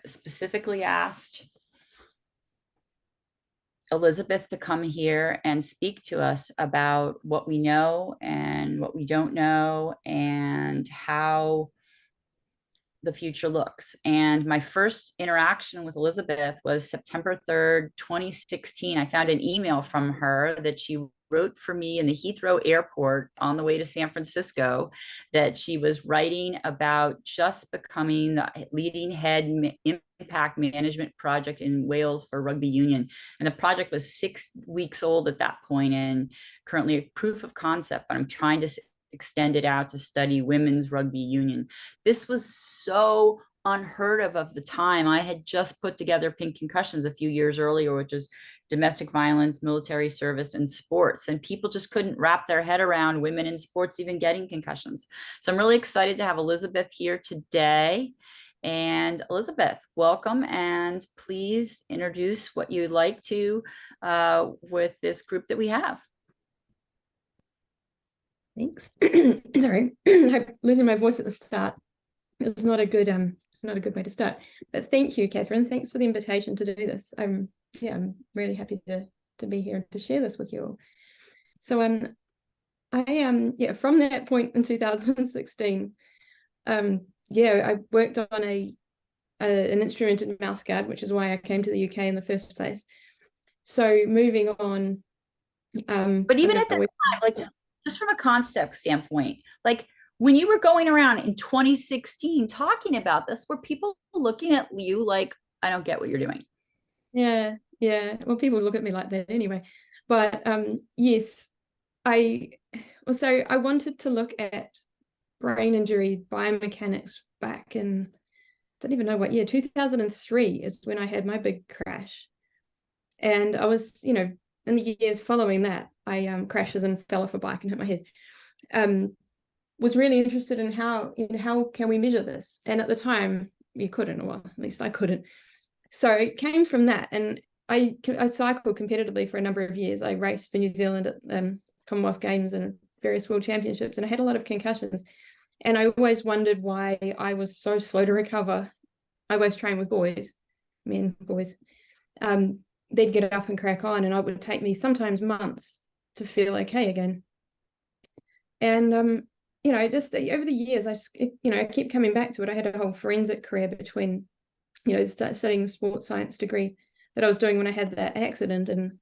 specifically asked Elizabeth to come here and speak to us about what we know and what we don't know and how the future looks. And my first interaction with Elizabeth was September 3rd, 2016. I found an email from her that she wrote for me in the Heathrow airport on the way to San Francisco, that she was writing about just becoming the leading head impact management project in Wales for rugby union. And the project was 6 weeks old at that point and currently a proof of concept, but I'm trying to extend it out to study women's rugby union. This was so unheard of the time. I had just put together Pink Concussions a few years earlier, which was domestic violence, military service, and sports. And people just couldn't wrap their head around women in sports even getting concussions. So I'm really excited to have Elizabeth here today. And Elizabeth, welcome, and please introduce what you'd like to with this group that we have. Thanks. Sorry, I'm losing my voice at the start. It's not a good way to start. But thank you, Catherine. Thanks for the invitation to do this. I'm really happy to be here to share this with you all. So from that point in 2016, I worked on an instrumented mouthguard, which is why I came to the UK in the first place. So moving on, but even at that time, like just from a concept standpoint, like when you were going around in 2016 talking about this, were people looking at you like, I don't get what you're doing? Yeah. Well, people look at me like that anyway. But yes, I wanted to look at brain injury biomechanics back in, I don't even know what year, 2003 is when I had my big crash. And I was, in the years following that, I crashes and fell off a bike and hit my head. Was really interested in how can we measure this? And at the time, you couldn't, well, at least I couldn't. So it came from that. And I cycled competitively for a number of years. I raced for New Zealand at Commonwealth Games and various world championships, and I had a lot of concussions. And I always wondered why I was so slow to recover. I always trained with boys. They'd get up and crack on, and it would take me sometimes months to feel okay again. And just over the years, I keep coming back to it. I had a whole forensic career between, studying the sports science degree that I was doing when I had that accident, and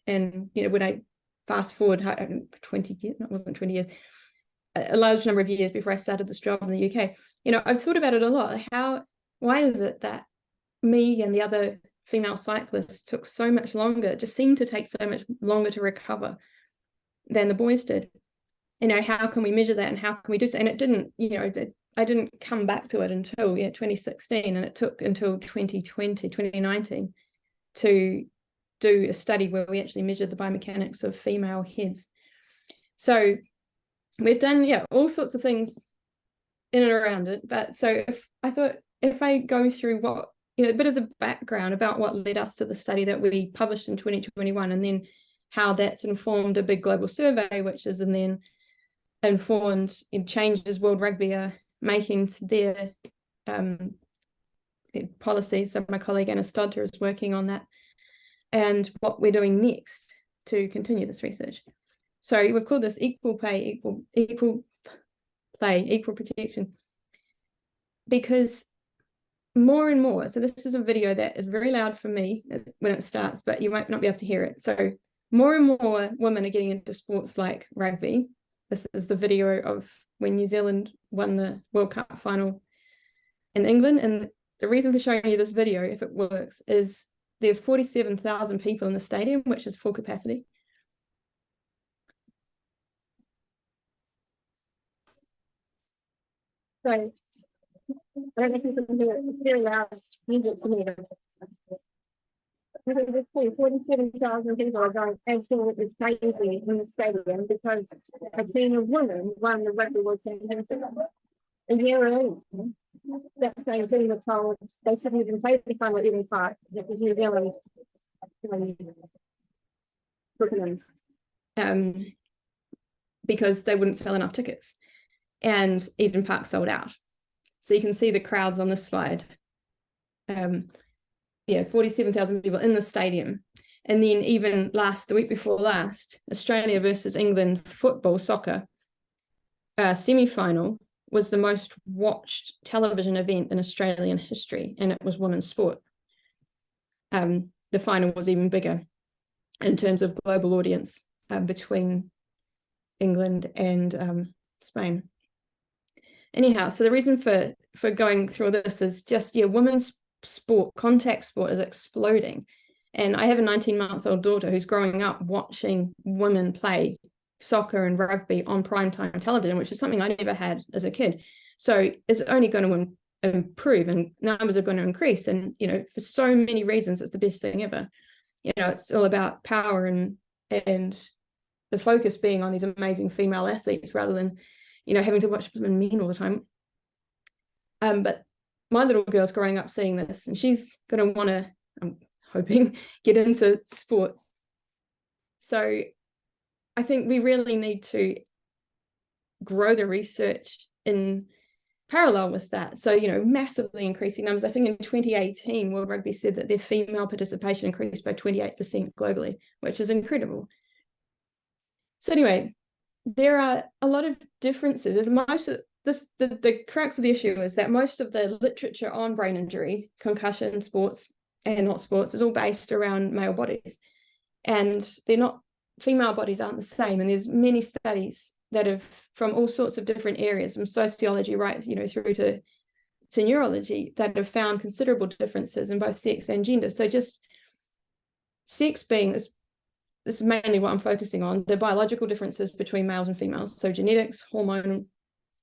when I fast forward 20 years, no, it wasn't 20 years, a large number of years before I started this job in the UK, I've thought about it a lot. Why is it that me and the other female cyclists took so much longer, it just seemed to take so much longer to recover than the boys did? How can we measure that, and how can we do so? And it didn't, I didn't come back to it until 2016, and it took until 2019 to do a study where we actually measured the biomechanics of female heads. So we've done all sorts of things in and around it. But so if I go through what, a bit of the background about what led us to the study that we published in 2021, and then how that's informed a big global survey, which is then informed in changes World Rugby are making to their policy. So my colleague Anna Stodter is working on that, and what we're doing next to continue this research. So we've called this equal pay, equal protection, because more and more, so this is a video that is very loud for me when it starts, but you might not be able to hear it. So more and more women are getting into sports like rugby. This is the video of when New Zealand won the World Cup final in England. And the reason for showing you this video, if it works, is there's 47,000 people in the stadium, which is full capacity. So I don't know if you can hear it. It's very loud music to me. 47,000 people are going absolutely crazy in the stadium because a team of women won the Rugby World Championship a year early. That same team was told they shouldn't even play the final even fight. It was New Zealand because they wouldn't sell enough tickets, and Eden Park sold out. So you can see the crowds on this slide. Yeah, 47,000 people in the stadium. And then even the week before last, Australia versus England football, soccer, semi-final was the most watched television event in Australian history, and it was women's sport. The final was even bigger in terms of global audience between England and Spain. Anyhow, so the reason for going through this is just, yeah, women's sport, contact sport is exploding. And I have a 19-month-old daughter who's growing up watching women play soccer and rugby on primetime television, which is something I never had as a kid. So it's only going to improve and numbers are going to increase. And, you know, for so many reasons, it's the best thing ever. You know, it's all about power and the focus being on these amazing female athletes rather than, you know, having to watch men all the time. But my little girl's growing up seeing this, and she's going to want to, I'm hoping, get into sport. So I think we really need to grow the research in parallel with that. So, you know, massively increasing numbers. I think in 2018, World Rugby said that their female participation increased by 28% globally, which is incredible. So anyway, there are a lot of differences. Most of this, the crux of the issue is that most of the literature on brain injury, concussion, sports, and not sports is all based around male bodies. And they're not, female bodies aren't the same. And there's many studies that have from all sorts of different areas, from sociology right, you know, through to neurology, that have found considerable differences in both sex and gender. So just sex being this is mainly what I'm focusing on, the biological differences between males and females. So genetics, hormonal,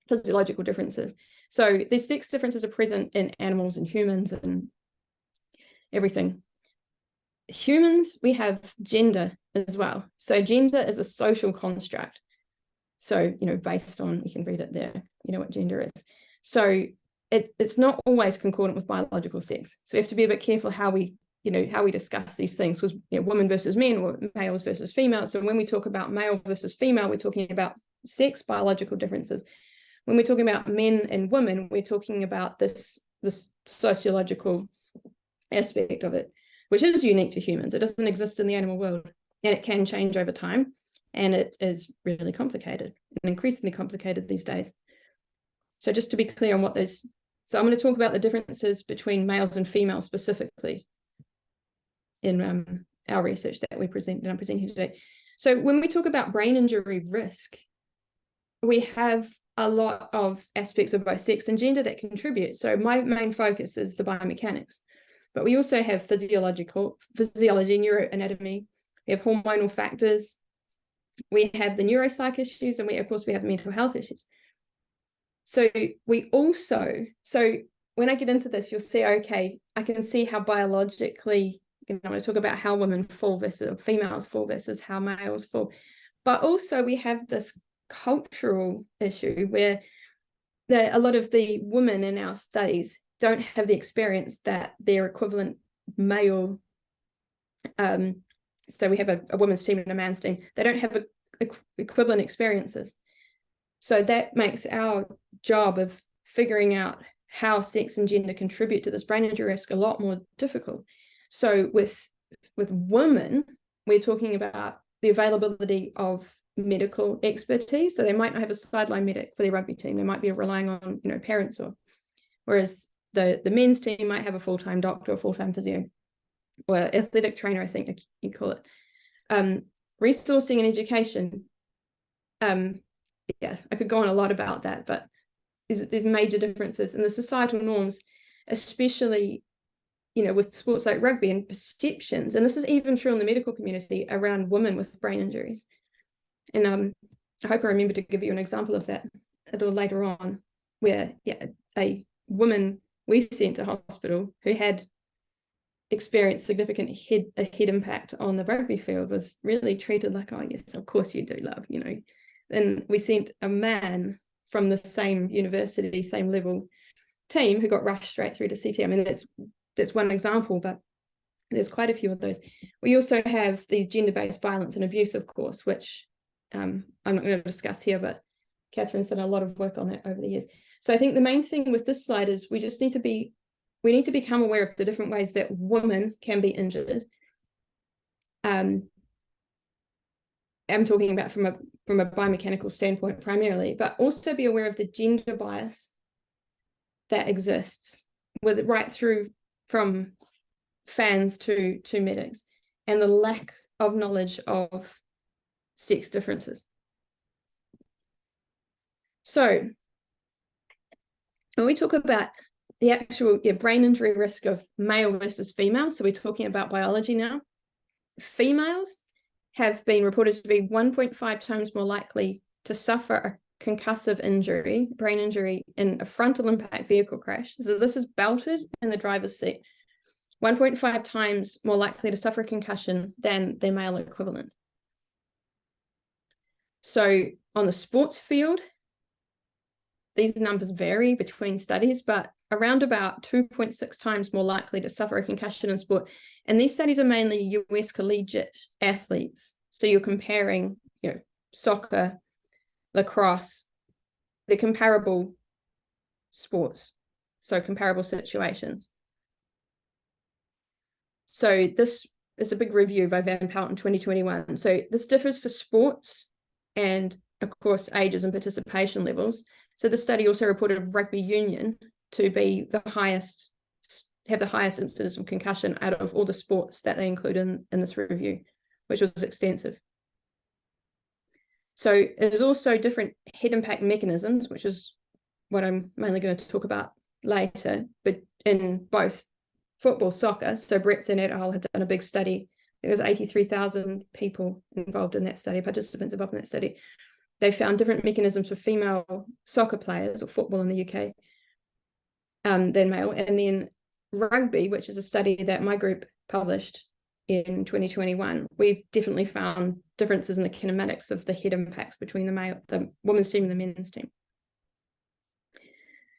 physiological differences. So these sex differences are present in animals and humans and everything. Humans, we have gender as well. So gender is a social construct. So, you know, based on, you can read it there, you know what gender is. So it's not always concordant with biological sex. So we have to be a bit careful how we, you know, how we discuss these things, because, you know, women versus men or males versus females. So when we talk about male versus female, we're talking about sex, biological differences. When we're talking about men and women, we're talking about this sociological aspect of it, which is unique to humans. It doesn't exist in the animal world, and it can change over time. And it is really complicated and increasingly complicated these days. So just to be clear on what those, so I'm going to talk about the differences between males and females specifically in our research that we present, that I'm presenting today. So when we talk about brain injury risk, we have a lot of aspects of both sex and gender that contribute. So my main focus is the biomechanics, but we also have physiology, neuroanatomy, we have hormonal factors, we have the neuropsych issues, and of course we have mental health issues. So we also, so when I get into this, you'll see, okay, I can see how biologically, you know, I'm going to talk about how women fall versus females fall versus how males fall. But also we have this cultural issue where a lot of the women in our studies don't have the experience that their equivalent male, so we have a women's team and a man's team, they don't have equivalent experiences. So that makes our job of figuring out how sex and gender contribute to this brain injury risk a lot more difficult. So with women, we're talking about the availability of medical expertise. So they might not have a sideline medic for their rugby team. They might be relying on, you know, parents, or whereas the men's team might have a full-time doctor or full-time physio or athletic trainer, I think you call it. Resourcing and education. Yeah, I could go on a lot about that, but there's major differences in the societal norms, especially, you know, with sports like rugby, and perceptions, and this is even true in the medical community around women with brain injuries. And I hope I remember to give you an example of that a little later on, where, yeah, a woman we sent to hospital who had experienced significant head impact on the rugby field was really treated like, oh yes, of course you do, love, you know. And we sent a man from the same university, same level team, who got rushed straight through to CT. I mean, that's one example, but there's quite a few of those. We also have the gender-based violence and abuse, of course, which I'm not going to discuss here, but Catherine's done a lot of work on that over the years. So I think the main thing with this slide is we need to become aware of the different ways that women can be injured. I'm talking about from a biomechanical standpoint primarily, but also be aware of the gender bias that exists with right through from fans to medics, and the lack of knowledge of sex differences. So when we talk about the actual brain injury risk of male versus female, so we're talking about biology now, females have been reported to be 1.5 times more likely to suffer a concussive injury, brain injury, in a frontal impact vehicle crash. So this is belted in the driver's seat. 1.5 times more likely to suffer a concussion than their male equivalent. So on the sports field, these numbers vary between studies, but around about 2.6 times more likely to suffer a concussion in sport. And these studies are mainly US collegiate athletes. So you're comparing, soccer, lacrosse, the comparable sports, so comparable situations. So this is a big review by Van Pelt in 2021. So this differs for sports and, of course, ages and participation levels. So the study also reported rugby union to be have the highest incidence of concussion out of all the sports that they include in this review, which was extensive. So there's also different head impact mechanisms, which is what I'm mainly going to talk about later, but in both football, soccer. So Bretson et al. Have done a big study. There was 83,000 people involved in that study, participants involved in that study. They found different mechanisms for female soccer players or football in the UK than male. And then rugby, which is a study that my group published in 2021, we've definitely found differences in the kinematics of the head impacts between the women's team and the men's team.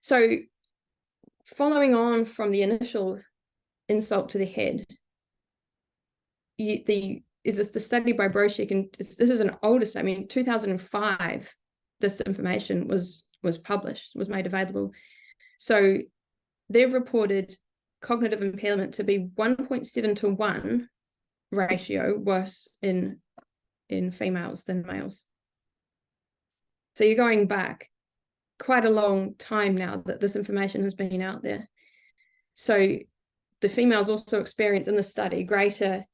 So following on from the initial insult to the head, the study by Broschek, and this is an older study. I mean, 2005, this information was made available. So they've reported cognitive impairment to be 1.7 to 1 ratio worse in females than males. So you're going back quite a long time now that this information has been out there. So the females also experience in the study greater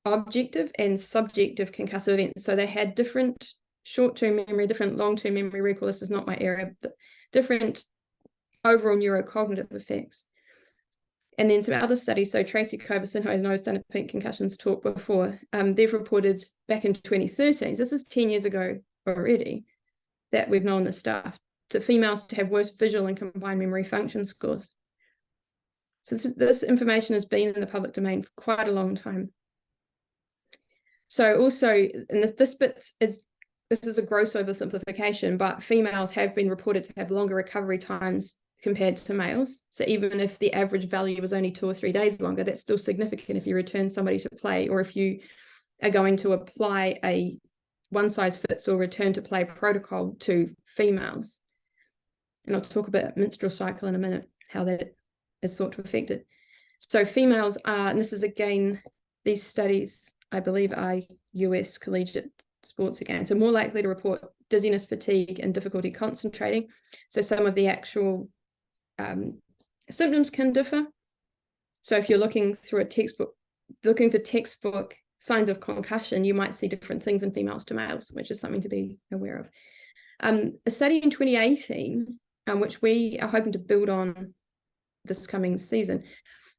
objective and subjective concussive events. So they had different short-term memory, different long-term memory recall. This is not my area, but different overall neurocognitive effects. And then some other studies, so Tracy Coverson, who I know has done a pink concussions talk before, they've reported back in 2013, so this is 10 years ago already, that we've known this stuff, to females to have worse visual and combined memory function scores. So this information has been in the public domain for quite a long time. So also, and this is a gross oversimplification, but females have been reported to have longer recovery times compared to males. So even if the average value was only 2 or 3 days longer, that's still significant if you return somebody to play, or if you are going to apply a one-size-fits-all return to play protocol to females. And I'll talk about menstrual cycle in a minute, how that is thought to affect it. So females are, and this is again, these studies, I believe, are US collegiate sports again, so more likely to report dizziness, fatigue, and difficulty concentrating. So some of the actual symptoms can differ. So if you're looking through a textbook, looking for textbook signs of concussion, you might see different things in females to males, which is something to be aware of. A study in 2018, which we are hoping to build on this coming season,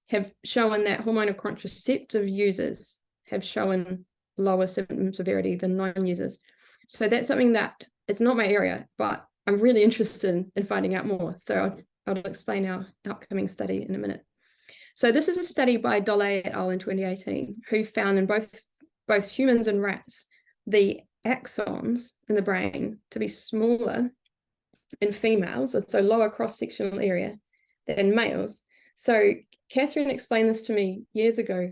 have shown that hormonal contraceptive users have shown lower symptom severity than non-users. So that's something that, it's not my area, but I'm really interested in finding out more. So I'll explain our upcoming study in a minute. So this is a study by Dole et al. In 2018, who found in both humans and rats, the axons in the brain to be smaller in females, so lower cross-sectional area, than males. So Catherine explained this to me years ago.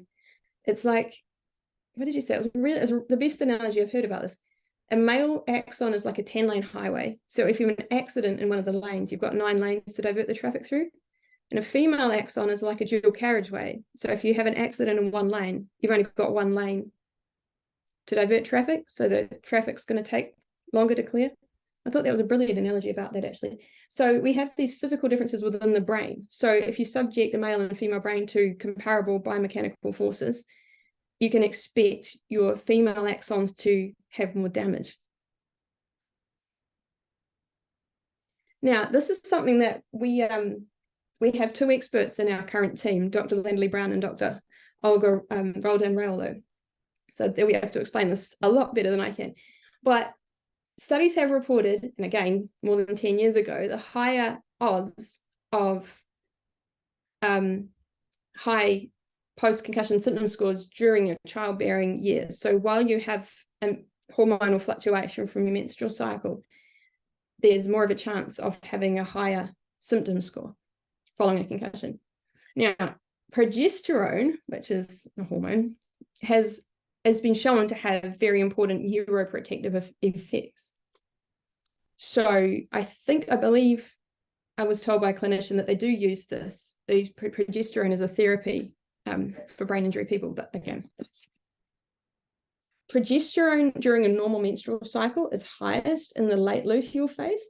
It's like, what did you say? It was the best analogy I've heard about this. A male axon is like a 10-lane highway. So if you have an accident in one of the lanes, you've got 9 lanes to divert the traffic through. And a female axon is like a dual carriageway. So if you have an accident in one lane, you've only got 1 lane to divert traffic. So the traffic's going to take longer to clear. I thought that was a brilliant analogy about that, actually. So we have these physical differences within the brain. So if you subject a male and female brain to comparable biomechanical forces, you can expect your female axons to have more damage. Now, this is something that we have 2 experts in our current team, Dr. Landley Brown and Dr. Olga Roldan-Raolo. So we have to explain this a lot better than I can. But studies have reported, and again, more than 10 years ago, the higher odds of high post-concussion symptom scores during your childbearing years. So while you have a hormonal fluctuation from your menstrual cycle, there's more of a chance of having a higher symptom score following a concussion. Now, progesterone, which is a hormone, has been shown to have very important neuroprotective effects. So I believe I was told by a clinician that they do use this, progesterone as a therapy for brain injury people. But again, progesterone during a normal menstrual cycle is highest in the late luteal phase.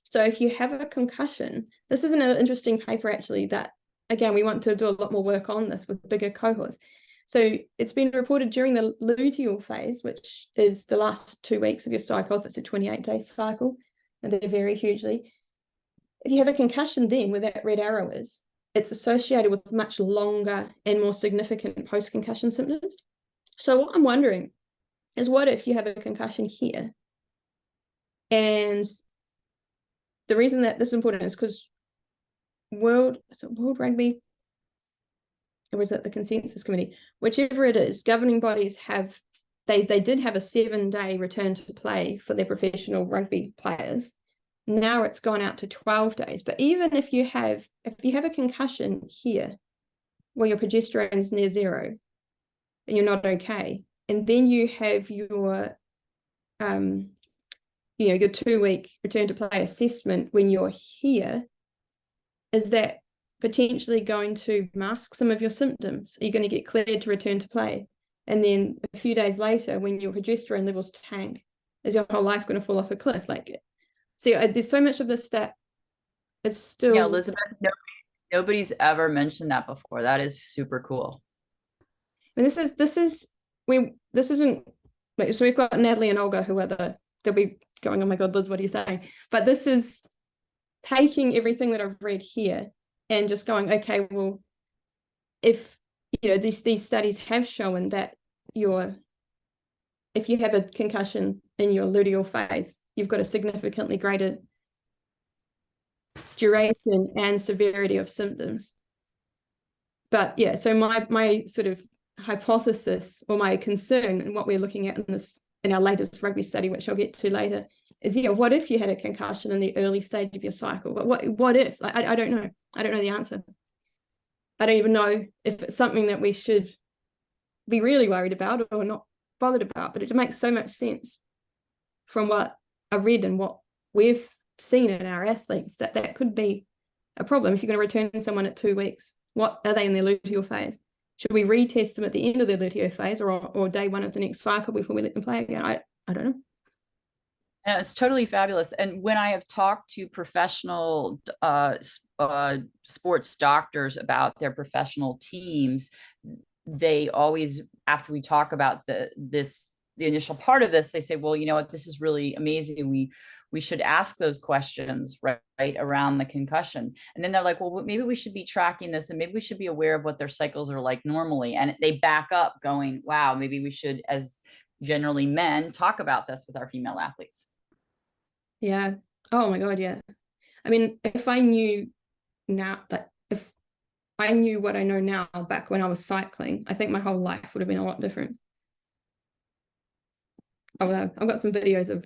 So if you have a concussion, this is an interesting paper actually that, again, we want to do a lot more work on this with bigger cohorts. So it's been reported during the luteal phase, which is the last 2 weeks of your cycle, if it's a 28-day cycle, and they vary hugely. If you have a concussion then, where that red arrow is, it's associated with much longer and more significant post-concussion symptoms. So what I'm wondering is, what if you have a concussion here? And the reason that this is important is because World Rugby, or was it the Consensus Committee, whichever it is, governing bodies have, they did have a 7-day return to play for their professional rugby players. Now it's gone out to 12 days. But even if you have a concussion here, where your progesterone is near 0, and you're not okay, and then you have your your 2-week return to play assessment when you're here, is that potentially going to mask some of your symptoms? Are you going to get cleared to return to play? And then a few days later, when your progesterone levels tank, is your whole life going to fall off a cliff? See, there's so much of this that is still... Yeah, Elizabeth, nobody's ever mentioned that before. That is super cool. And this isn't... So we've got Natalie and Olga, who are they'll be going, oh my God, Liz, what are you saying? But this is taking everything that I've read here and just going, okay, well, if these studies have shown that if you have a concussion in your luteal phase, you've got a significantly greater duration and severity of symptoms. But yeah, so my sort of hypothesis, or my concern, and what we're looking at in our latest rugby study, which I'll get to later, is what if you had a concussion in the early stage of your cycle? What if? I don't know. I don't know the answer. I don't even know if it's something that we should be really worried about or not bothered about, but it makes so much sense from what I've read and what we've seen in our athletes, that could be a problem. If you're going to return someone at 2 weeks, what are they in their luteal phase? Should we retest them at the end of their luteal phase, or day 1 of the next cycle before we let them play again? I don't know. Yeah, it's totally fabulous. And when I have talked to professional sports doctors about their professional teams, they always, after we talk about the initial part of this, they say, well, you know what, this is really amazing. We should ask those questions right around the concussion. And then they're like, well, maybe we should be tracking this, and maybe we should be aware of what their cycles are like normally. And they back up going, wow, maybe we should, as generally men, talk about this with our female athletes. Yeah. Oh my God, yeah. I mean, if I knew what I know now back when I was cycling, I think my whole life would have been a lot different. Although I've got some videos of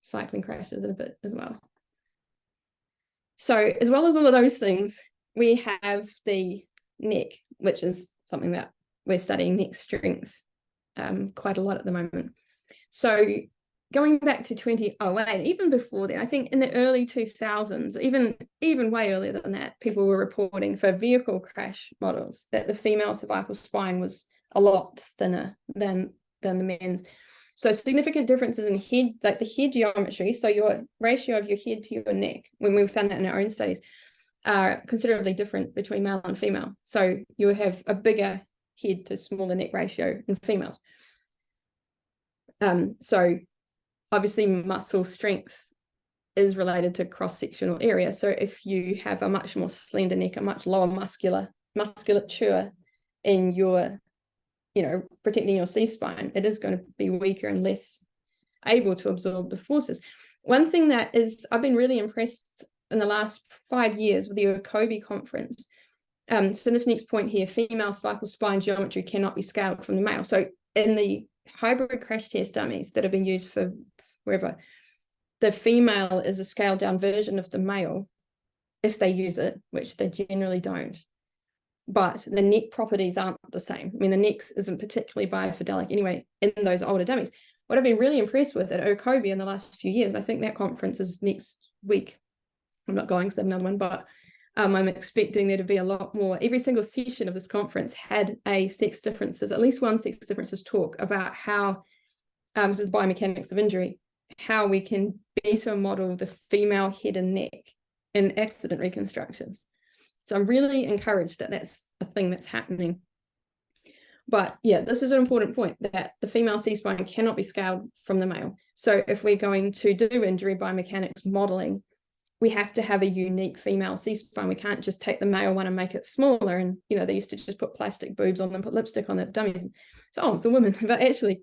cycling crashes in a bit as well. So as well as all of those things, we have the neck, which is something that we're studying, neck strength, quite a lot at the moment. So going back to 2008, even before that, I think in the early 2000s, even way earlier than that, people were reporting for vehicle crash models that the female cervical spine was a lot thinner than the men's. So significant differences in head, like the head geometry, so your ratio of your head to your neck, when we found that in our own studies, are considerably different between male and female. So you have a bigger head to smaller neck ratio in females. So obviously muscle strength is related to cross-sectional area. So if you have a much more slender neck, a much lower musculature in your, protecting your C-spine, it is going to be weaker and less able to absorb the forces. One thing that is, I've been really impressed in the last 5 years with the Occurrence conference. So this next point here, female cervical spine geometry cannot be scaled from the male. So in the hybrid crash test dummies that have been used for wherever, the female is a scaled down version of the male if they use it, which they generally don't. But the neck properties aren't the same. I mean, the neck isn't particularly biofidelic anyway in those older dummies. What I've been really impressed with at Okobe in the last few years, and I think that conference is next week. I'm not going because I have another one, but I'm expecting there to be a lot more. Every single session of this conference had a sex differences, at least one sex differences talk about how, this is biomechanics of injury, how we can better model the female head and neck in accident reconstructions. So I'm really encouraged that that's a thing that's happening. But yeah, this is an important point, that the female C-spine cannot be scaled from the male. So if we're going to do injury biomechanics modeling, we have to have a unique female C-spine. We can't just take the male one and make it smaller. And, they used to just put plastic boobs on them, put lipstick on the dummies. So, oh, it's a woman. But actually,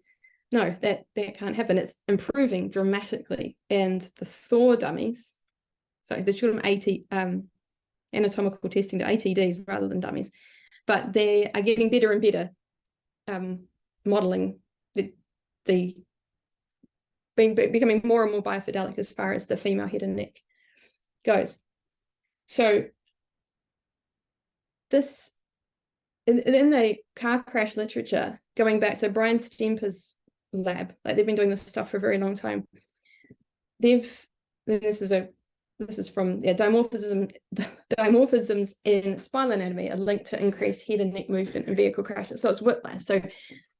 no, that can't happen. It's improving dramatically. And the Thor dummies, so the children anatomical testing to ATDs rather than dummies, but they are getting better and better modeling becoming more and more biofidelic as far as the female head and neck goes. So this in the car crash literature, going back, so Brian Stemper's lab, like they've been doing this stuff for a very long time. This is from dimorphisms in spinal anatomy are linked to increased head and neck movement in vehicle crashes. So it's whiplash. So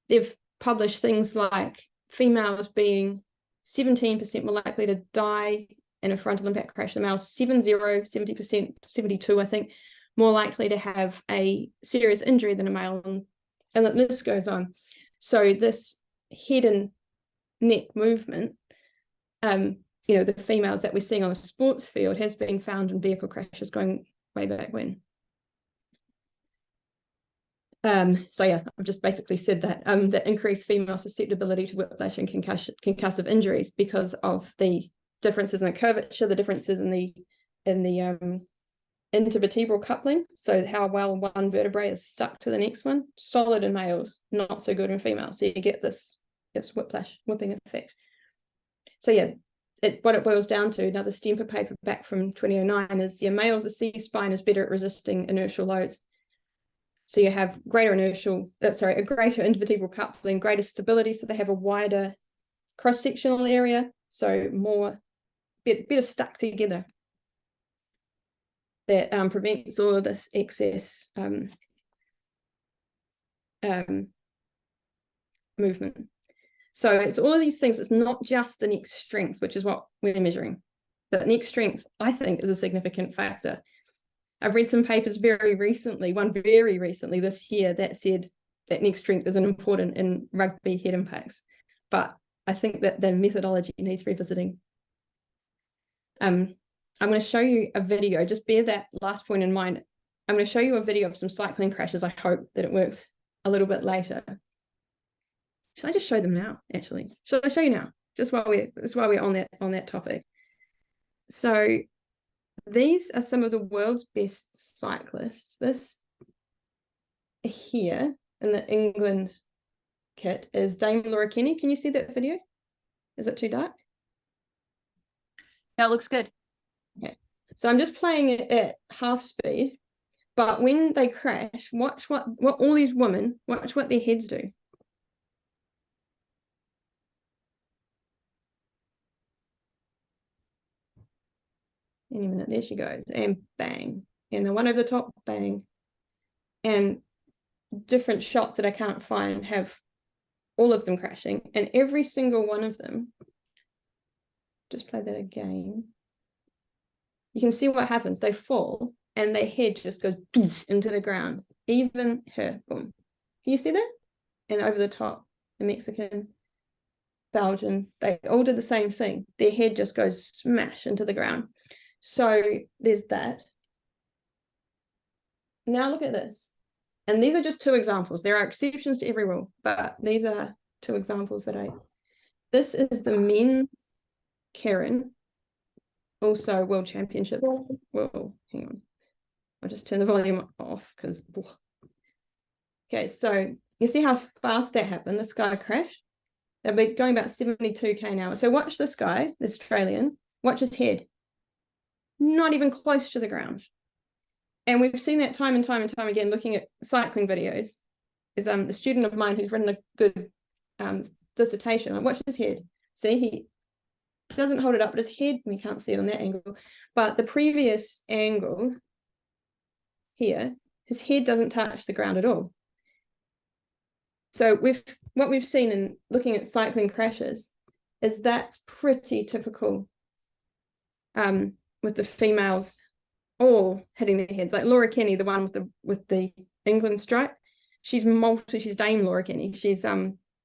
they've published things like females being 17% more likely to die in a frontal impact crash. The males 70%, 72%, I think, more likely to have a serious injury than a male, and the list goes on. So this head and neck movement, the females that we're seeing on the sports field has been found in vehicle crashes going way back when. So yeah, I've just basically said that that increased female susceptibility to whiplash and concussive injuries because of the differences in the curvature, the differences in the intervertebral coupling, so how well one vertebrae is stuck to the next one. Solid in males, not so good in females. So you get this whipping effect. So yeah, what it boils down to, another Stemper paper back from 2009, is the males, the C-spine is better at resisting inertial loads. So you have a greater intervertebral coupling, greater stability, so they have a wider cross-sectional area, so better stuck together. That prevents all of this excess movement. So it's all of these things. It's not just the neck strength, which is what we're measuring. But neck strength, I think, is a significant factor. I've read some papers very recently this year, that said that neck strength isn't important in rugby head impacts. But I think that the methodology needs revisiting. I'm going to show you a video. Just bear that last point in mind. I'm going to show you a video of some cycling crashes. I hope that it works a little bit later. Should I just show them now, actually? Should I show you now? Just while we're on that topic. So these are some of the world's best cyclists. This here in the England kit is Dame Laura Kenny. Can you see that video? Is it too dark? No, it looks good. Okay. So I'm just playing it at half speed, but when they crash, watch what all these women, watch what their heads do. Any minute, there she goes, and bang. And the one over the top, bang. And different shots that I can't find have all of them crashing, and every single one of them, just play that again. You can see what happens. They fall and their head just goes into the ground. Even her, boom. Can you see that? And over the top, the Mexican, Belgian, they all did the same thing. Their head just goes smash into the ground. So there's that. Now look at this. And these are just two examples. There are exceptions to every rule, but these are two examples that this is the men's Karen, also world championship. Whoa, hang on. I'll just turn the volume off because, okay, so you see how fast that happened. This guy crashed. They'll be going about 72k an hour. So watch this guy, this Australian, watch his head. Not even close to the ground. And we've seen that time and time and time again, looking at cycling videos. Is a student of mine who's written a good dissertation. Like, watch his head. See, he doesn't hold it up, but his head, we can't see it on that angle. But the previous angle here, his head doesn't touch the ground at all. So what we've seen in looking at cycling crashes is that's pretty typical with the females all hitting their heads. Like Laura Kenny, the one with the England stripe, she's Dame Laura Kenny. She's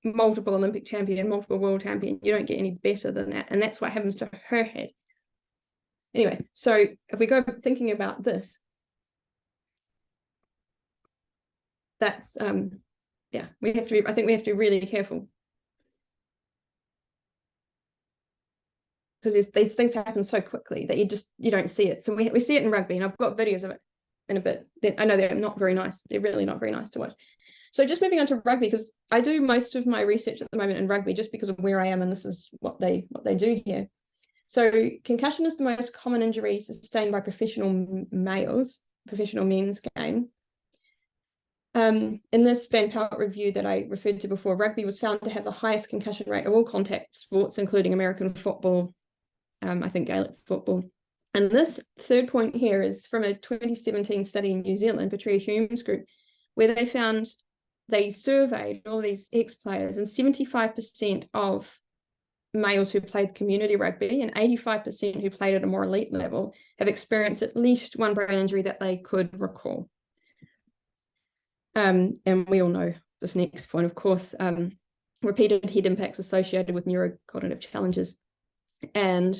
multiple Olympic champion, multiple world champion. You don't get any better than that. And that's what happens to her head. Anyway, so if we go thinking about this, that's yeah, I think we have to be really careful, because these things happen so quickly that you don't see it. So we see it in rugby, and I've got videos of it in a bit. I know they're not very nice. They're really not very nice to watch. So just moving on to rugby, because I do most of my research at the moment in rugby just because of where I am, and this is what they do here. So concussion is the most common injury sustained by professional men's game. In this Van Pelt review that I referred to before, rugby was found to have the highest concussion rate of all contact sports, including American football, I think Gaelic football. And this third point here is from a 2017 study in New Zealand, Patria Hume's group, where they surveyed all these ex-players, and 75% of males who played community rugby and 85% who played at a more elite level have experienced at least one brain injury that they could recall. And we all know this next point, of course, repeated head impacts associated with neurocognitive challenges. And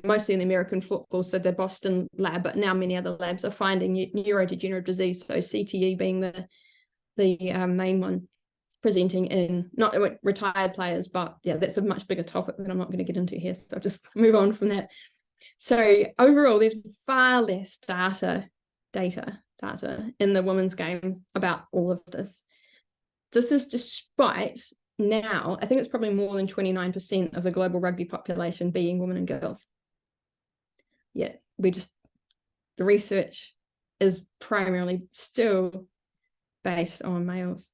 mostly in the American football, so the Boston lab, but now many other labs are finding neurodegenerative disease, so CTE being the main one, presenting in not retired players, but yeah, that's a much bigger topic that I'm not going to get into here, so I'll just move on from that. So overall, there's far less data in the women's game about all of this. This is despite now, I think it's probably more than 29% of the global rugby population being women and girls. Yet the research is primarily still based on males.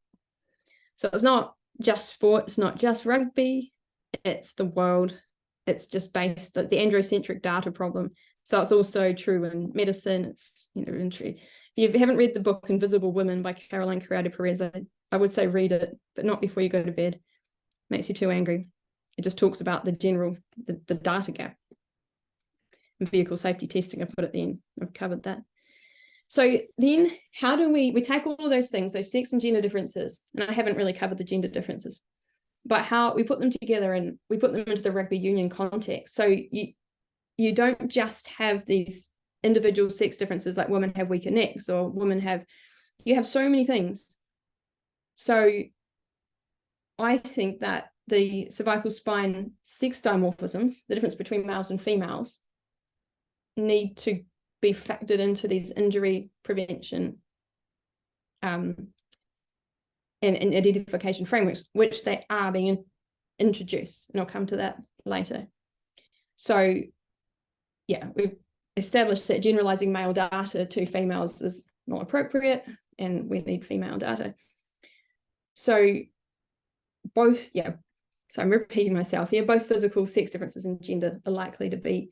So it's not just sport, it's not just rugby, it's the world. It's just based on the androcentric data problem. So it's also true in medicine. It's, if you haven't read the book Invisible Women by Caroline Corrado Perez, I would say read it, but not before you go to bed. It makes you too angry. It just talks about the data gap. And vehicle safety testing, I put at the end. I've covered that. So then how do we take all of those things, those sex and gender differences, and I haven't really covered the gender differences, but how we put them together and we put them into the rugby union context. So you don't just have these individual sex differences like women have weaker necks or you have so many things. So I think that the cervical spine sex dimorphisms, the difference between males and females, need to be factored into these injury prevention and identification frameworks, which they are being introduced, and I'll come to that later. So yeah, we've established that generalizing male data to females is not appropriate, and we need female data. So so I'm repeating myself here, both physical sex differences and gender are likely to be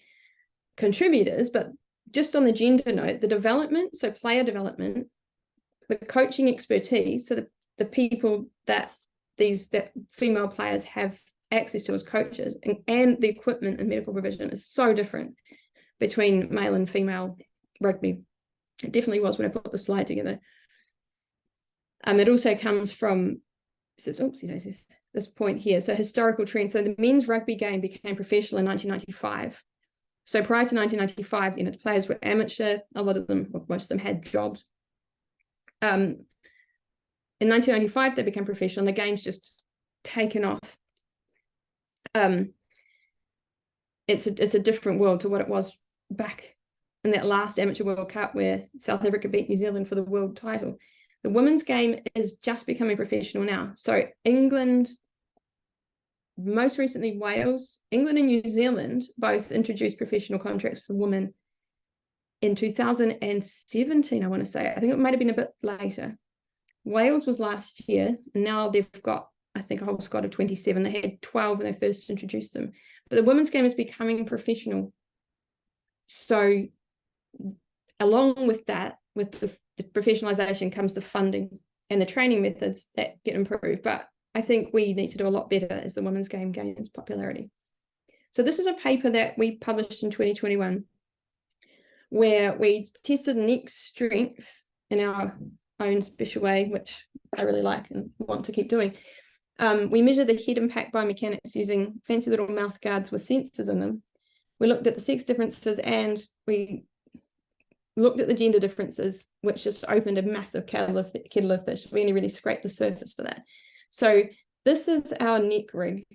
contributors, but just on the gender note, the development, so player development, the coaching expertise, so the people that female players have access to as coaches, and the equipment and medical provision is so different between male and female rugby. It definitely was when I put the slide together. It also comes from this point here. So historical trends. So the men's rugby game became professional in 1995. So prior to 1995, the players were amateur. A lot of them, well, most of them had jobs. In 1995, they became professional, and the game's just taken off. It's a different world to what it was back in that last Amateur World Cup where South Africa beat New Zealand for the world title. The women's game is just becoming professional now. So England, most recently Wales, England and New Zealand both introduced professional contracts for women in 2017, I want to say. I think it might have been a bit later. Wales was last year, and now they've got, I think, a whole squad of 27. They had 12 when they first introduced them. But the women's game is becoming professional. So along with that, with the professionalization comes the funding and the training methods that get improved. But I think we need to do a lot better as the women's game gains popularity. So this is a paper that we published in 2021 where we tested neck strength in our own special way, which I really like and want to keep doing. We measured the head impact biomechanics using fancy little mouth guards with sensors in them. We looked at the sex differences, and we looked at the gender differences, which just opened a massive kettle of fish. We only really scraped the surface for that. So this is our neck rig.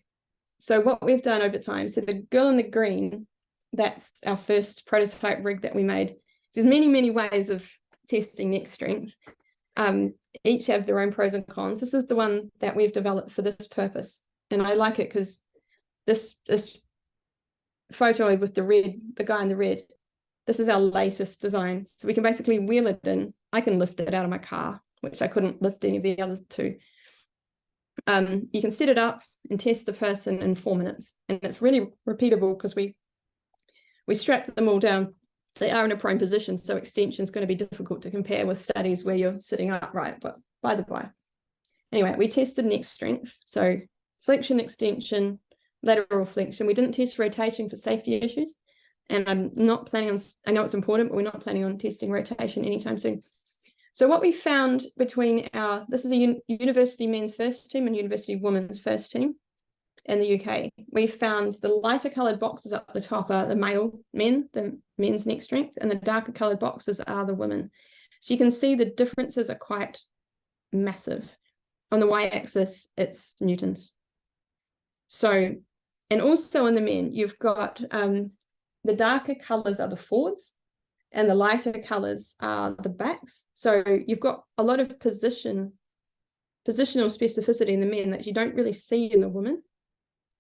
So what we've done over time, so the girl in the green, that's our first prototype rig that we made. There's many, many ways of testing neck strength. Each have their own pros and cons. This is the one that we've developed for this purpose. And I like it because this photo with the guy in the red, this is our latest design. So we can basically wheel it in. I can lift it out of my car, which I couldn't lift any of the others to. You can set it up and test the person in 4 minutes. And it's really repeatable because we strap them all down. They are in a prone position, so extension is going to be difficult to compare with studies where you're sitting upright, but by the by. Anyway, we tested neck strength. So flexion, extension, lateral flexion. We didn't test rotation for safety issues. And I'm not planning on, I know it's important, but we're not planning on testing rotation anytime soon. So what we found between this is a university men's first team and university women's first team in the UK. We found the lighter coloured boxes up the top are the the men's neck strength, and the darker coloured boxes are the women. So you can see the differences are quite massive. On the y-axis, it's newtons. So, and also in the men, you've got the darker colours are the forwards, and the lighter colours are the backs. So you've got a lot of positional specificity in the men that you don't really see in the women.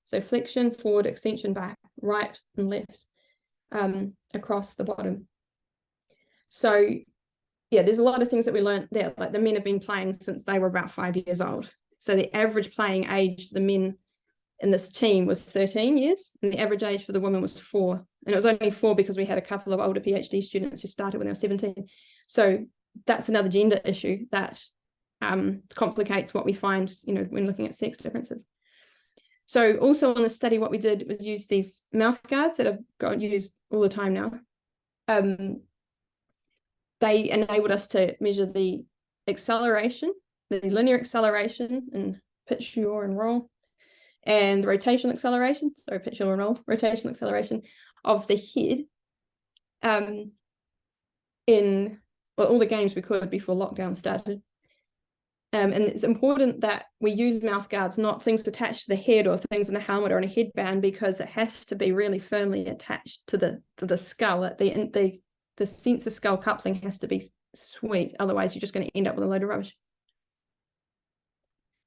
So flexion, forward, extension, back, right and left across the bottom. So yeah, there's a lot of things that we learned there. Like the men have been playing since they were about 5 years old. So the average playing age for the men in this team was 13 years, and the average age for the women was 4. And it was only 4 because we had a couple of older PhD students who started when they were 17. So that's another gender issue that complicates what we find, when looking at sex differences. So also on the study, what we did was use these mouth guards that have got used all the time now. They enabled us to measure the acceleration, the linear acceleration and pitch, yaw, and roll, and the rotational acceleration, sorry, pitch, yaw, and roll, rotational acceleration of the head in all the games we could before lockdown started. And it's important that we use mouth guards, not things attached to the head or things in the helmet or in a headband, because it has to be really firmly attached to the skull. The sensor skull coupling has to be sweet, otherwise you're just going to end up with a load of rubbish.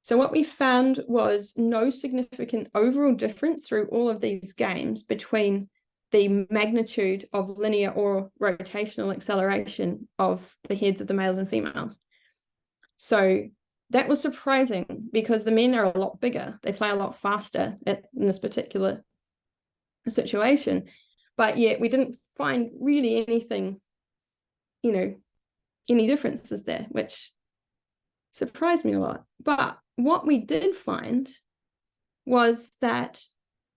So what we found was no significant overall difference through all of these games between the magnitude of linear or rotational acceleration of the heads of the males and females. So that was surprising because the men are a lot bigger. They play a lot faster in this particular situation. But yet we didn't find really anything, you know, any differences there, which surprised me a lot. But what we did find was that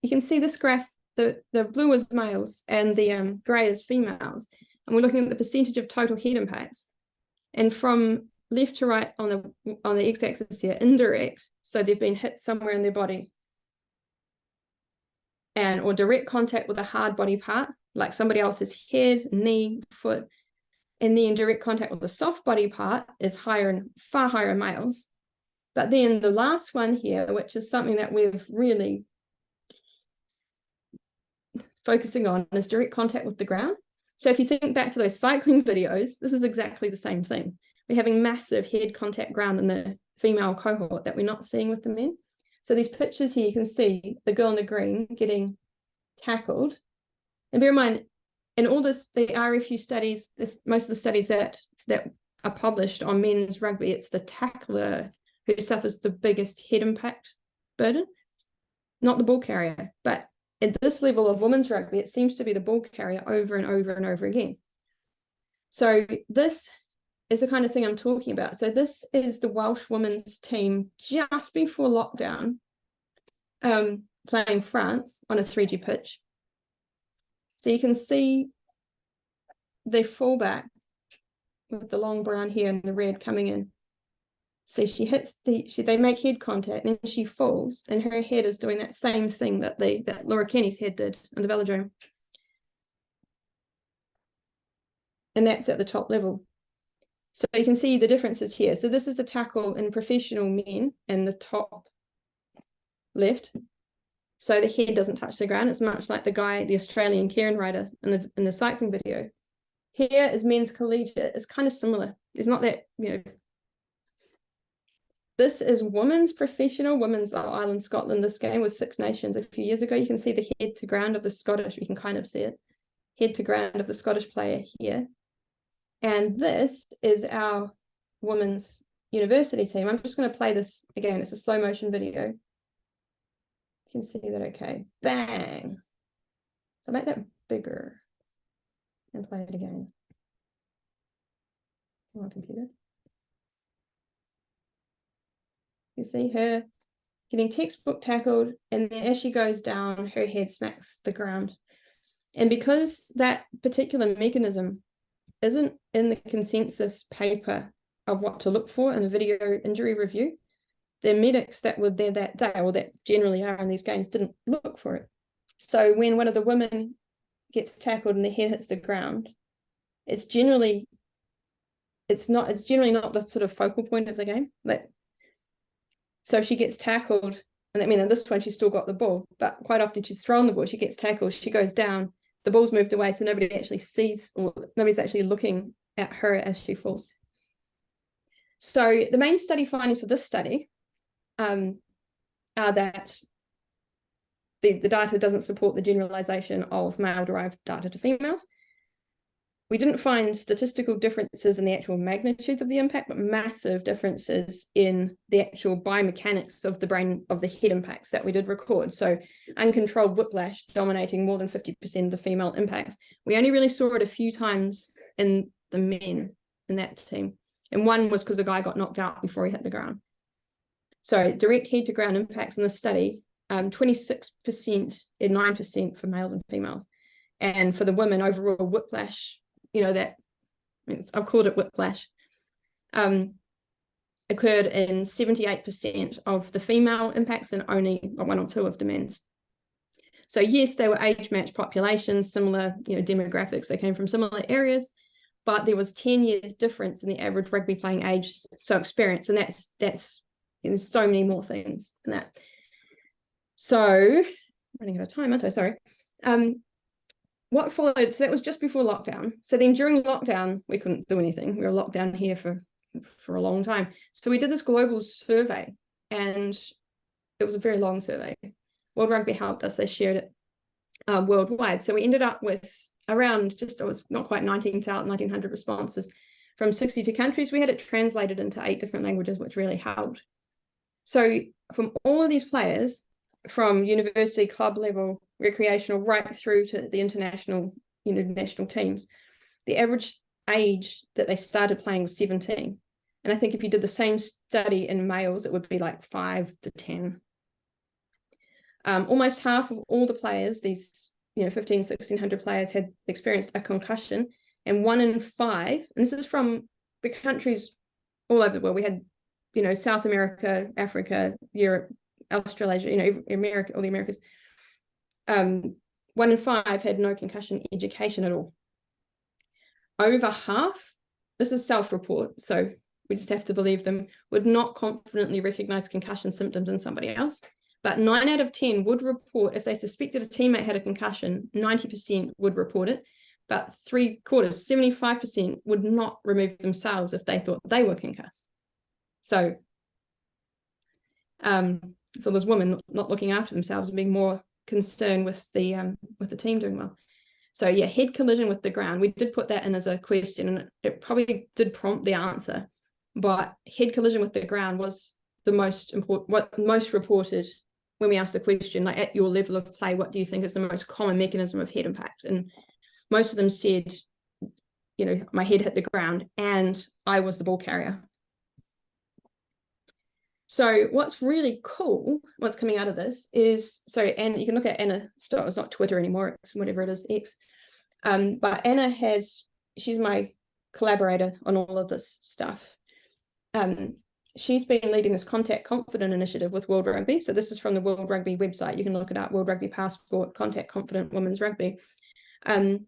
you can see this graph, the blue is males and the gray is females. And we're looking at the percentage of total head impacts. And from left to right on the x-axis here, indirect, so they've been hit somewhere in their body, and or direct contact with a hard body part, like somebody else's head, knee, foot, and then direct contact with a soft body part is higher and far higher in males. But then the last one here, which is something that we've really focusing on, is direct contact with the ground. So if you think back to those cycling videos, this is exactly the same thing. We're having massive head contact ground in the female cohort that we're not seeing with the men. So these pictures here, you can see the girl in the green getting tackled. And bear in mind, in all this, the RFU studies, most of the studies that are published on men's rugby, it's the tackler who suffers the biggest head impact burden, not the ball carrier. But at this level of women's rugby, it seems to be the ball carrier over and over and over again. So this is the kind of thing I'm talking about. So this is the Welsh women's team just before lockdown, playing France on a 3G pitch. So you can see the fullback with the long brown hair and the red coming in. So she hits they make head contact, and then she falls, and her head is doing that same thing that Laura Kenny's head did on the velodrome. And that's at the top level. So you can see the differences here. So this is a tackle in professional men in the top left. So the head doesn't touch the ground. It's much like the Australian Kieran rider in the cycling video. Here is men's collegiate. It's kind of similar. It's not that, this is women's professional, women's Ireland, Scotland. This game was Six Nations a few years ago. You can see the head to ground of the Scottish, you can kind of see it, head to ground of the Scottish player here. And this is our women's university team. I'm just going to play this again. It's a slow motion video. You can see that, okay. Bang. So make that bigger and play it again. Come on, computer. You see her getting textbook tackled, and then as she goes down, her head smacks the ground. And because that particular mechanism isn't in the consensus paper of what to look for in the video injury review, the medics that were there that day, or that generally are in these games, didn't look for it. So when one of the women gets tackled and the head hits the ground, it's generally not the sort of focal point of the game. So she gets tackled, and I mean, in this one, she's still got the ball, but quite often she's thrown the ball, she gets tackled, she goes down, the ball's moved away, so nobody actually sees, or nobody's actually looking at her as she falls. So the main study findings for this study are that the data doesn't support the generalization of male-derived data to females. We didn't find statistical differences in the actual magnitudes of the impact, but massive differences in the actual biomechanics of the brain, of the head impacts that we did record. So uncontrolled whiplash dominating more than 50% of the female impacts. We only really saw it a few times in the men in that team. And one was because a guy got knocked out before he hit the ground. So direct head to ground impacts in this study, 26% and 9% for males and females. And for the women, overall whiplash, I've called it whiplash, occurred in 78% of the female impacts and only 1 or 2 of the men's. So yes, they were age-matched populations, similar, demographics, they came from similar areas, but there was 10 years difference in the average rugby playing age, so experience, and that's there's so many more things in that. So, running out of time, aren't I? Sorry. What followed, so that was just before lockdown. So then during lockdown, we couldn't do anything. We were locked down here for a long time. So we did this global survey, and it was a very long survey. World Rugby helped us, they shared it worldwide. So we ended up with around it was not quite 1,900 responses from 62 countries. We had it translated into 8 different languages, which really helped. So from all of these players, from university, club level, recreational, right through to the international national teams, the average age that they started playing was 17. And I think if you did the same study in males, it would be like 5 to 10. Almost half of all the players, these 1,500-1,600 players, had experienced a concussion, and 1 in 5, and this is from the countries all over the world. We had South America, Africa, Europe, Australasia, America, all the Americas. 1 in 5 had no concussion education at all. Over half, this is self-report, so we just have to believe them, would not confidently recognize concussion symptoms in somebody else. But 9 out of 10 would report, if they suspected a teammate had a concussion, 90% would report it. But 3/4, 75% would not remove themselves if they thought they were concussed. So there's women not looking after themselves and being more concerned with the team doing well. So yeah, head collision with the ground. We did put that in as a question, and it probably did prompt the answer. But head collision with the ground was the most important, what most reported when we asked the question, like, at your level of play, what do you think is the most common mechanism of head impact? And most of them said, my head hit the ground and I was the ball carrier. So what's really cool, what's coming out of this is, and you can look at Anna Stott, it's not Twitter anymore, it's whatever it is, X. But Anna she's my collaborator on all of this stuff. She's been leading this Contact Confident initiative with World Rugby. So this is from the World Rugby website. You can look it up, World Rugby Passport, Contact Confident Women's Rugby. And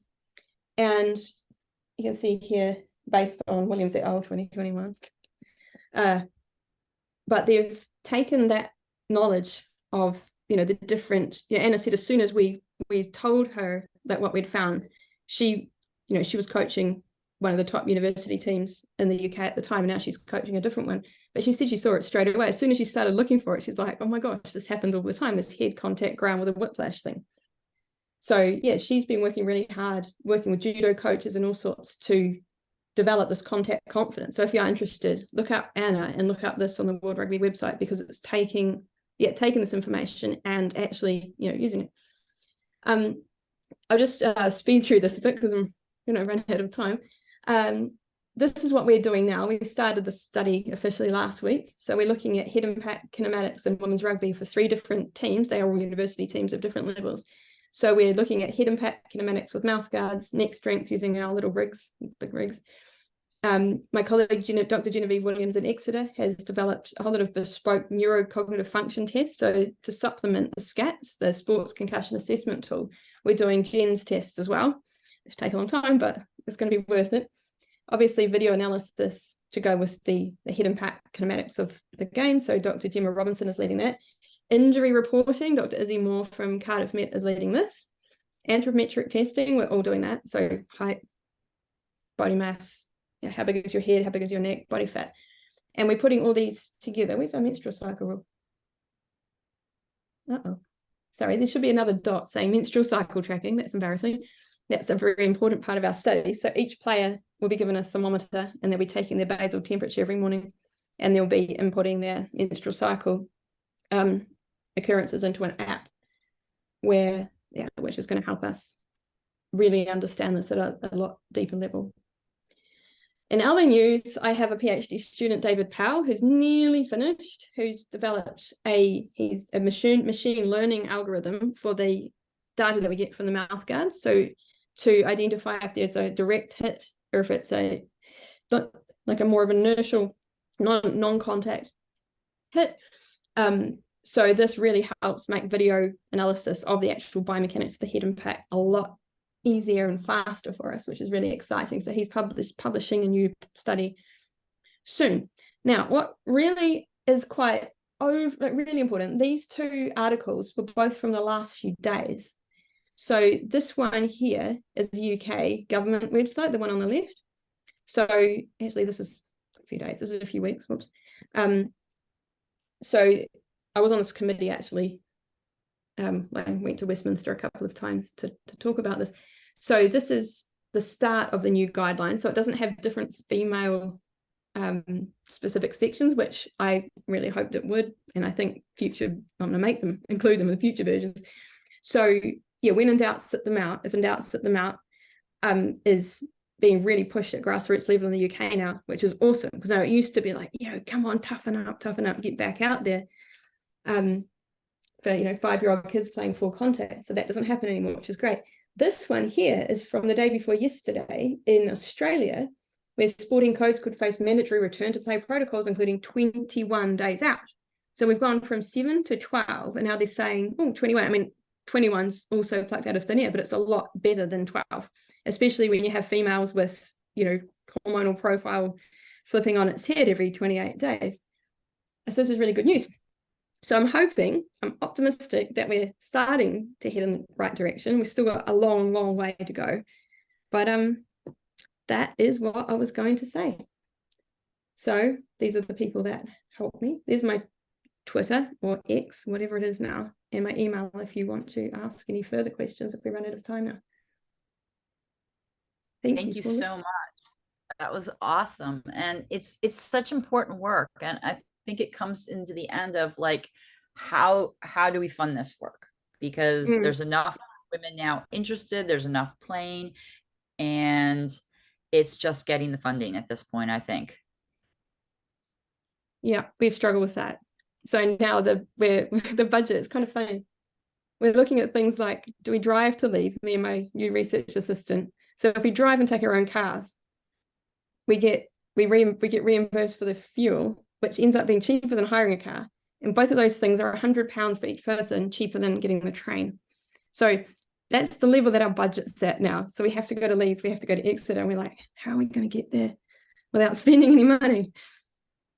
you can see here, based on Williams et al. 2021. But they've taken that knowledge of, the different, Anna said as soon as we told her that what we'd found, she was coaching one of the top university teams in the UK at the time, and now she's coaching a different one. But she said she saw it straight away. As soon as she started looking for it, she's like, oh my gosh, this happens all the time, this head contact ground with a whiplash thing. So yeah, she's been working really hard, working with judo coaches and all sorts to develop this contact confidence. So if you're interested, look up Anna and look up this on the World Rugby website, because it's taking this information and actually, using it. I'll just speed through this a bit because I'm run out of time. This is what we're doing now. We started the study officially last week. So we're looking at head impact kinematics in women's rugby for 3 different teams. They are all university teams of different levels. So we're looking at head impact kinematics with mouth guards, neck strength using our little rigs, big rigs. My colleague, Dr. Genevieve Williams in Exeter, has developed a whole lot of bespoke neurocognitive function tests. So to supplement the SCATs, the Sports Concussion Assessment Tool, we're doing GENS tests as well, which take a long time, but it's going to be worth it. Obviously, video analysis to go with the head impact kinematics of the game. So Dr. Gemma Robinson is leading that. Injury reporting, Dr. Izzy Moore from Cardiff Met is leading this. Anthropometric testing, we're all doing that. So height, body mass, how big is your head, how big is your neck, body fat. And we're putting all these together. Where's our menstrual cycle rule? Sorry, there should be another dot saying menstrual cycle tracking. That's embarrassing. That's a very important part of our study. So each player will be given a thermometer, and they'll be taking their basal temperature every morning, and they'll be inputting their menstrual cycle occurrences into an app which is going to help us really understand this at a lot deeper level. In other news, I have a PhD student, David Powell, who's nearly finished, who's developed a machine learning algorithm for the data that we get from the mouth guards. So to identify if there's a direct hit or if it's like a more of inertial, non-contact hit. So this really helps make video analysis of the actual biomechanics, the head impact, a lot easier and faster for us, which is really exciting. So he's publishing a new study soon. Now, what really is really important, these 2 articles were both from the last few days. So this one here is the UK government website, the one on the left. So actually this is a few days, this is a few weeks, whoops. So I was on this committee actually. I went to Westminster a couple of times to talk about this. So this is the start of the new guidelines. So it doesn't have different female specific sections, which I really hoped it would. And I think I'm going to include them in future versions. So yeah, when in doubt, sit them out. If in doubt, sit them out. is being really pushed at grassroots level in the UK now, which is awesome, because it used to be like, come on, toughen up, get back out there. For 5-year-old kids playing full contact. So that doesn't happen anymore, which is great. This one here is from the day before yesterday in Australia, where sporting codes could face mandatory return to play protocols, including 21 days out. So we've gone from 7 to 12, and now they're saying, 21. I mean, 21's also plucked out of thin air, but it's a lot better than 12, especially when you have females with, hormonal profile flipping on its head every 28 days. So this is really good news. So I'm optimistic that we're starting to head in the right direction. We've still got a long, long way to go. But that is what I was going to say. So these are the people that helped me. There's my Twitter or X, whatever it is now, and my email if you want to ask any further questions if we run out of time now. Thank you so much. That was awesome. And it's such important work. And I think it comes into the end of like, how do we fund this work? Because there's enough women now interested, there's enough playing, and it's just getting the funding at this point, I think. Yeah, we've struggled with that. So now the budget is kind of funny. We're looking at things like, do we drive to Leeds, me and my new research assistant? So if we drive and take our own cars, we get reimbursed for the fuel, which ends up being cheaper than hiring a car. And both of those things are £100 for each person, cheaper than getting the train. So that's the level that our budget's at now. So we have to go to Leeds, we have to go to Exeter, and we're like, how are we going to get there without spending any money?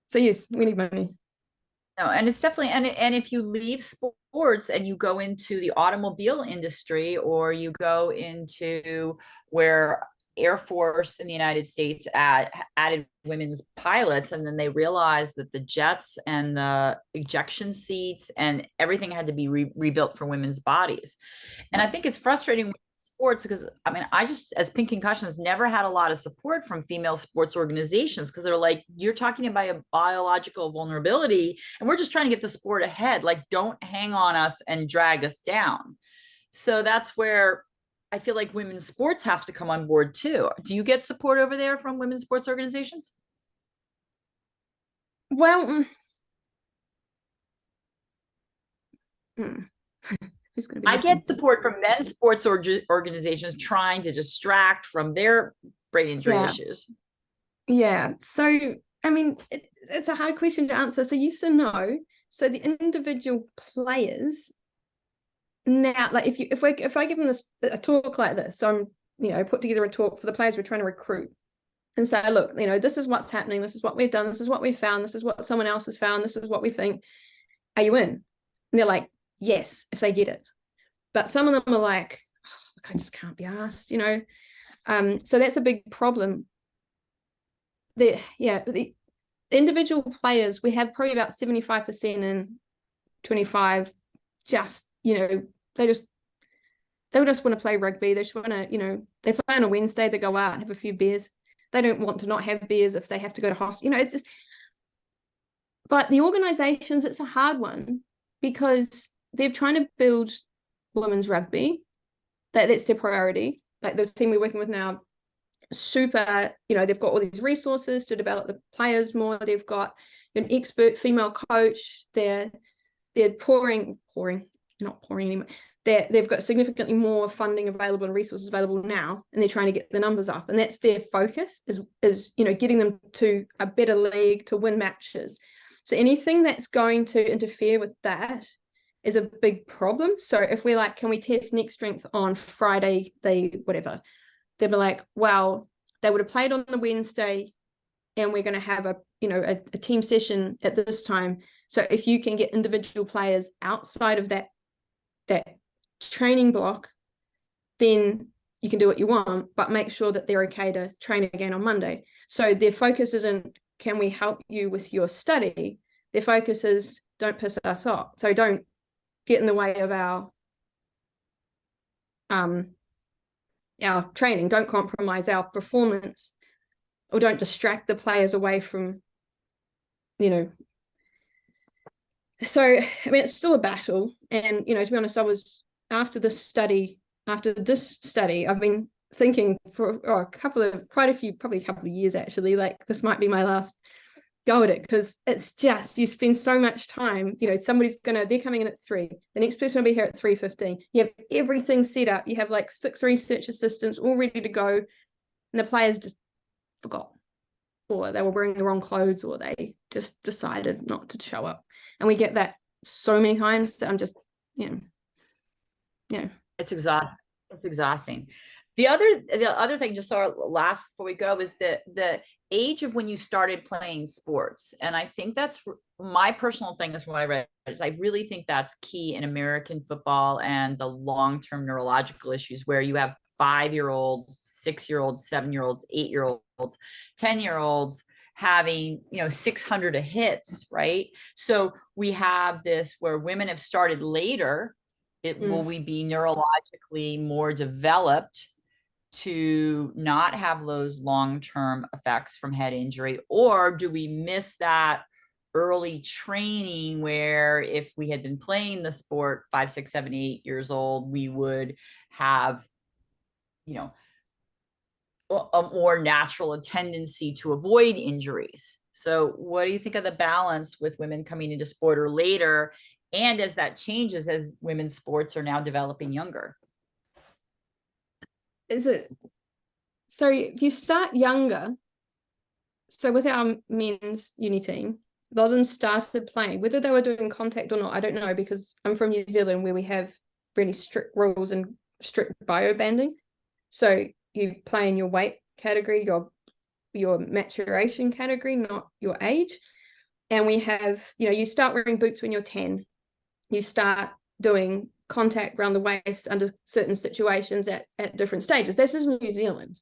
So yes, we need money. No, and it's definitely, and if you leave sports and you go into the automobile industry, or you go into where Air Force in the United States added women's pilots, and then they realized that the jets and the ejection seats and everything had to be rebuilt for women's bodies. And I think it's frustrating with sports because, I mean, I just, as Pink Concussions, never had a lot of support from female sports organizations, because they're like, you're talking about a biological vulnerability and we're just trying to get the sport ahead. Like, don't hang on us and drag us down. So that's where I feel like women's sports have to come on board too. Do you get support over there from women's sports organizations? Well, I get support from men's sports organizations trying to distract from their brain injury issues. Yeah. So, I mean, it's a hard question to answer. So yes and no. So the individual players now, like if I give them a talk like this, so I'm put together a talk for the players we're trying to recruit, and say, look, this is what's happening, this is what we've done, this is what we've found, this is what someone else has found, this is what we think. Are you in? And they're like, yes, if they get it. But some of them are like, oh, look, I just can't be asked, So that's a big problem. The individual players, we have probably about 75% and 25 just, they just want to play rugby. They just want to, they play on a Wednesday, they go out and have a few beers. They don't want to not have beers if they have to go to hospital. It's just, but the organizations, it's a hard one because they're trying to build women's rugby. That's their priority. Like the team we're working with now, super, they've got all these resources to develop the players more. They've got an expert female coach. They're pouring, not pouring anymore. They've got significantly more funding available and resources available now, and they're trying to get the numbers up. And that's their focus is getting them to a better league to win matches. So anything that's going to interfere with that is a big problem. So if we're like, can we test neck strength on Friday? They'll be like, well, they would have played on the Wednesday and we're going to have a team session at this time. So if you can get individual players outside of that training block, then you can do what you want, but make sure that they're okay to train again on Monday. So their focus isn't, can we help you with your study? Their focus is, don't piss us off. So don't get in the way of our training. Don't compromise our performance, or don't distract the players away from, So, I mean, it's still a battle. And, to be honest, I was, after this study, I've been thinking for quite a few, probably a couple of years actually, like this might be my last go at it, because it's just, you spend so much time, you know, they're coming in at 3, the next person will be here at 3:15, you have everything set up, you have like 6 research assistants all ready to go, and the players just forgot, or they were wearing the wrong clothes, or they just decided not to show up. And we get that so many times that I'm just, you know. It's exhausting. It's exhausting. The other thing, just our last before we go, is the age of when you started playing sports. And I think that's my personal thing, is from what I read, is I really think that's key in American football and the long-term neurological issues, where you have 5-year-olds, 6-year-olds, 7-year-olds, 8-year-olds, 10-year-olds having, 600 hits, right? So we have this where women have started later. Will we be neurologically more developed to not have those long-term effects from head injury? Or do we miss that early training, where if we had been playing the sport 5, 6, 7, 8 years old, we would have, a more natural tendency to avoid injuries? So what do you think of the balance with women coming into sport or later, and as that changes, as women's sports are now developing younger? So if you start younger, so with our men's uni team, a lot of them started playing, whether they were doing contact or not, I don't know, because I'm from New Zealand, where we have really strict rules and strict biobanding. So you play in your weight category, your maturation category, not your age. And we have, you start wearing boots when you're 10. You start doing contact around the waist under certain situations at different stages. This is New Zealand.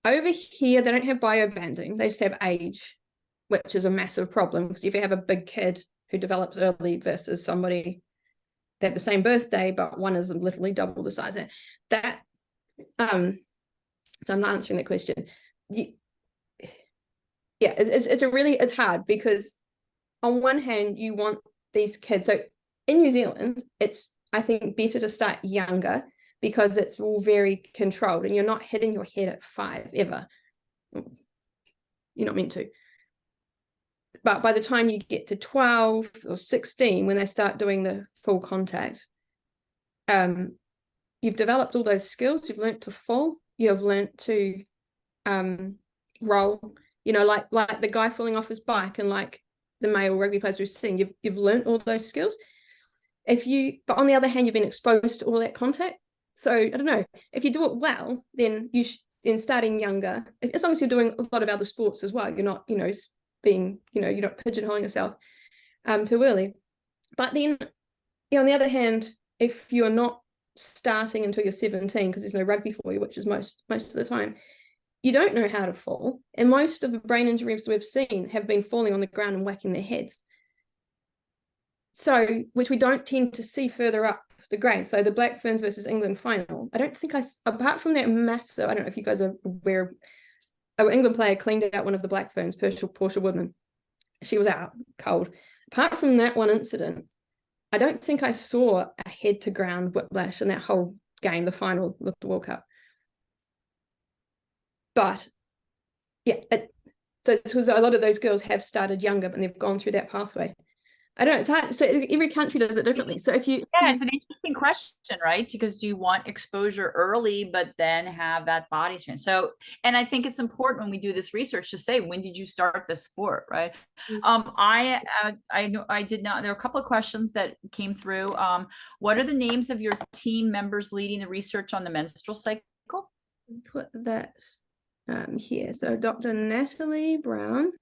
Over here, they don't have biobanding. They just have age, which is a massive problem, because if you have a big kid who develops early versus somebody that have the same birthday, but one is literally double the size, that so I'm not answering that question. It's hard, because on one hand you want these kids, so in New Zealand it's, I think, better to start younger, because it's all very controlled and you're not hitting your head at 5 ever. You're not meant to. But by the time you get to 12 or 16, when they start doing the full contact, you've developed all those skills. You've learned to fall. You've learned to roll. Like the guy falling off his bike, and like the male rugby players we've seen. You've learned all those skills. But on the other hand, you've been exposed to all that contact. So I don't know, if you do it well, then in starting younger, as long as you're doing a lot of other sports as well, you're not, being, you're not pigeonholing yourself too early. But then, on the other hand, if you're not starting until you're 17, because there's no rugby for you, which is most of the time, you don't know how to fall. And most of the brain injuries we've seen have been falling on the ground and whacking their heads. So, which we don't tend to see further up the grade. So the Black Ferns versus England final, I don't think apart from that massive, I don't know if you guys are aware, an England player cleaned out one of the Black Ferns, Portia Woodman. She was out cold. Apart from that one incident, I don't think I saw a head to ground whiplash in that whole game, the final with the World Cup. But yeah, so it's because a lot of those girls have started younger, but they've gone through that pathway. I don't know, it's hard. So every country does it differently. So it's an interesting question, right? Because do you want exposure early, but then have that body strength? So, and I think it's important when we do this research to say, when did you start this sport, right? I did not. There are a couple of questions that came through. What are the names of your team members leading the research on the menstrual cycle? Put that here. So Dr. Natalie Brown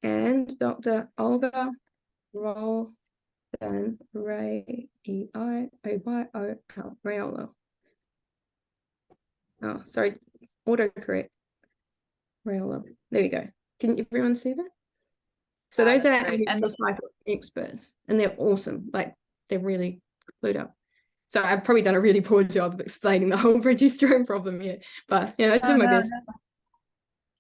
and Dr. Olga Roll and Rayolo. Oh, sorry, autocorrect. Rayolo. There we go. Can everyone see that? So those are our experts, and they're awesome. Like, they're really clued up. So I've probably done a really poor job of explaining the whole progesterone problem here, but I did my best.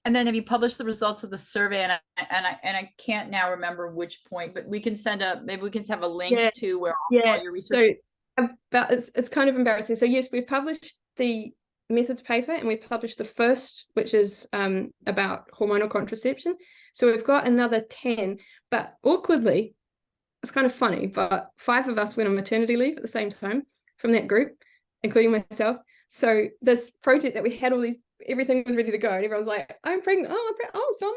And then have you published the results of the survey? And I can't now remember which point, but we can maybe we can have a link to where all your research. So it's kind of embarrassing. So yes, we've published the methods paper, and we've published the first, which is about hormonal contraception. So we've got another 10, but awkwardly, it's kind of funny, but 5 of us went on maternity leave at the same time from that group, including myself. So this project that we had all these, everything was ready to go, and everyone's like, I'm pregnant. Oh, so am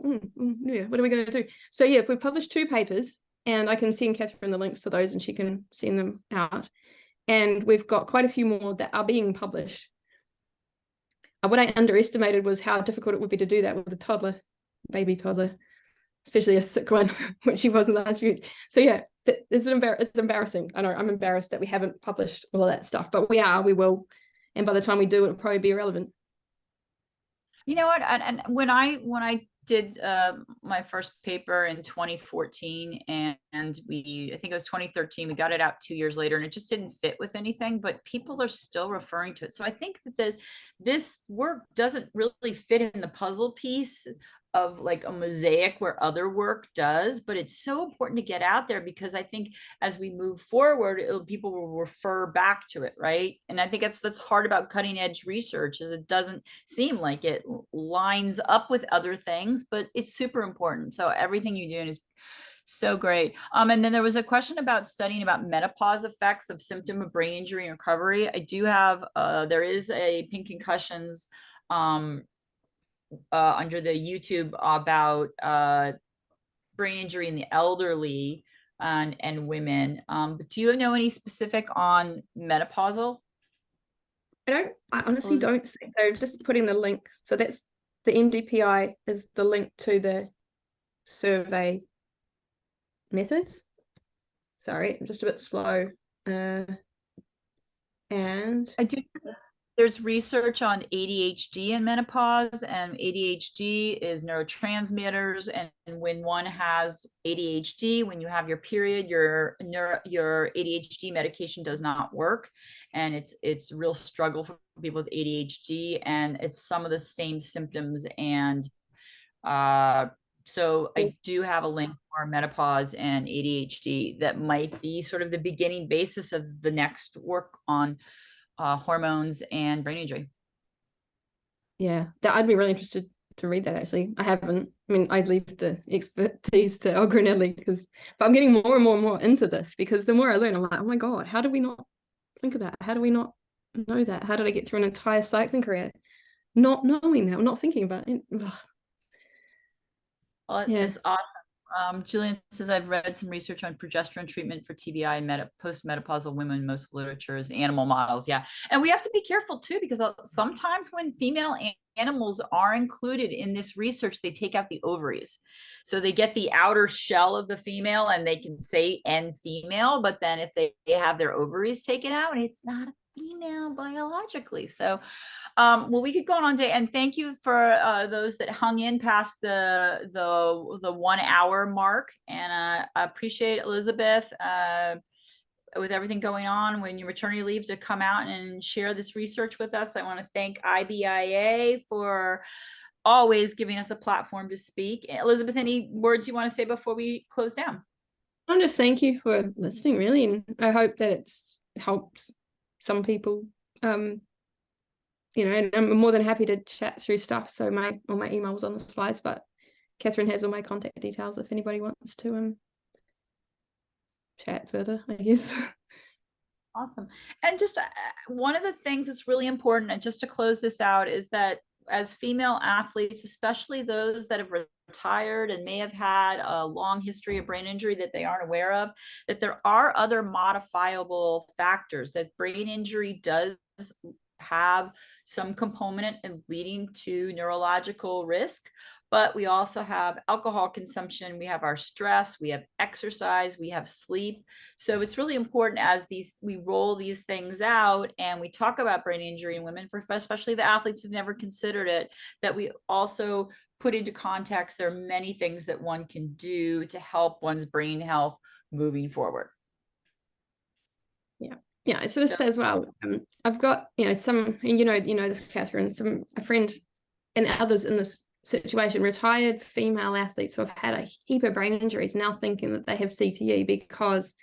I. Yeah, what are we going to do? So yeah, if we've published 2 papers, and I can send Catherine the links to those and she can send them out. And we've got quite a few more that are being published. What I underestimated was how difficult it would be to do that with a toddler, baby toddler, especially a sick one, which she was in the last few weeks. So yeah, it's embarrassing. I know, I'm embarrassed that we haven't published all of that stuff, but we will. And by the time we do, it'll probably be irrelevant. You know what? And when I did my first paper in 2014, and I think it was 2013, we got it out 2 years later, and it just didn't fit with anything, but people are still referring to it. So I think that this work doesn't really fit in the puzzle piece of like a mosaic where other work does, but it's so important to get out there, because I think as we move forward, people will refer back to it, right? And I think that's hard about cutting edge research, is it doesn't seem like it lines up with other things, but it's super important. So everything you do is so great. And then there was a question about studying about menopause effects of symptom of brain injury and recovery. I do have, there is a Pink Concussions under the YouTube about brain injury in the elderly and women. But do you know any specific on menopausal? I honestly don't think so. Just putting the link. So that's the MDPI is the link to the survey methods. Sorry, I'm just a bit slow. And I do. There's research on ADHD and menopause, and ADHD is neurotransmitters. And when one has ADHD, when you have your period, your ADHD medication does not work, and it's a real struggle for people with ADHD, and it's some of the same symptoms. And so I do have a link for menopause and ADHD that might be sort of the beginning basis of the next work on hormones and brain injury. Yeah, I'd be really interested to read that, actually. I haven't. I mean, I'd leave the expertise to Olga and Natalie, but I'm getting more and more and more into this, because the more I learn, I'm like, oh my God, how did we not think of that? How do we not know that? How did I get through an entire cycling career not knowing that, or not thinking about it? Ugh. Well, Yeah. it's awesome. Julian says, I've read some research on progesterone treatment for TBI and postmenopausal women. Most literature is animal models. Yeah. And we have to be careful too, because sometimes when female animals are included in this research, they take out the ovaries. So they get the outer shell of the female and they can say N female, but then if they have their ovaries taken out, it's not a female biologically. So well, we could go on all day, and thank you for those that hung in past the 1 hour mark. And I appreciate Elizabeth with everything going on when your maternity leave to come out and share this research with us. I want to thank IBIA for always giving us a platform to speak. Elizabeth, any words you want to say before we close down? I just thank you for listening, really, and I hope that it's helped some people. And I'm more than happy to chat through stuff. So all my email's on the slides, but Catherine has all my contact details if anybody wants to chat further, I guess. Awesome. And just one of the things that's really important, and just to close this out, is that as female athletes, especially those that have retired and may have had a long history of brain injury that they aren't aware of, that there are other modifiable factors, that brain injury does have some component in leading to neurological risk, but we also have alcohol consumption, we have our stress, we have exercise, we have sleep. So it's really important as we roll these things out and we talk about brain injury in women, for especially the athletes who've never considered it, that we also put into context there are many things that one can do to help one's brain health moving forward. Yeah, I sort of say as well, I've got, some, and this, Catherine, a friend and others in this situation, retired female athletes who have had a heap of brain injuries, now thinking that they have CTE because,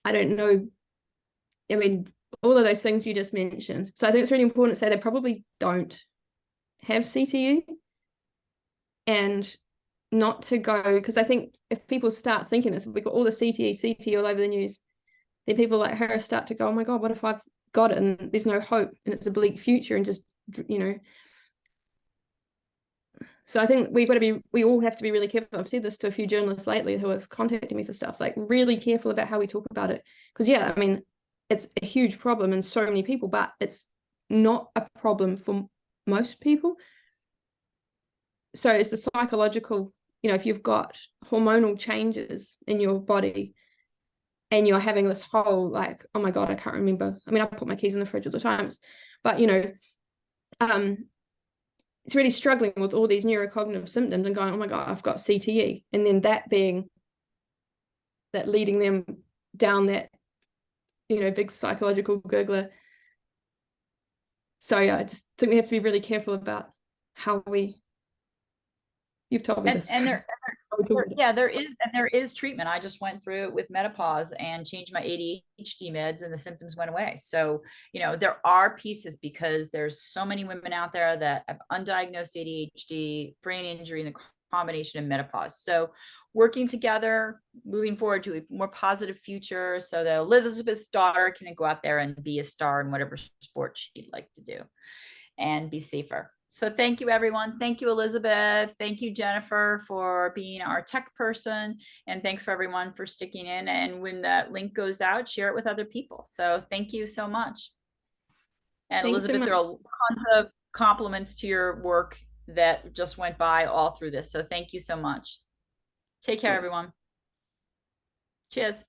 I don't know, I mean, all of those things you just mentioned. So I think it's really important to say they probably don't have CTE, and not to go, because I think if people start thinking this, we've got all the CTE all over the news, then people like her start to go, oh my God, what if I've got it and there's no hope and it's a bleak future, and just, you know. So I think we all have to be really careful. I've said this to a few journalists lately who have contacted me for stuff, like really careful about how we talk about it. Because yeah, I mean, it's a huge problem in so many people, but it's not a problem for most people. So it's the psychological, you know, if you've got hormonal changes in your body and you're having this whole like, oh my God, I can't remember. I mean, I put my keys in the fridge all the times, but you know, it's really struggling with all these neurocognitive symptoms and going, oh my God, I've got CTE. And then that being that leading them down that, you know, big psychological gurgler. So yeah, I just think we have to be really careful about how you've told me this. And there is treatment. I just went through it with menopause and changed my ADHD meds, and the symptoms went away. So, you know, there are pieces, because there's so many women out there that have undiagnosed ADHD, brain injury, and the combination of menopause. So working together, moving forward to a more positive future, so that Elizabeth's daughter can go out there and be a star in whatever sport she'd like to do and be safer. So thank you, everyone. Thank you, Elizabeth. Thank you, Jennifer, for being our tech person. And thanks for everyone for sticking in. And when that link goes out, share it with other people. So thank you so much. And Thanks so Elizabeth, much. there are tons of compliments to your work that just went by all through this. So thank you so much. Take care, Thanks. everyone. Cheers.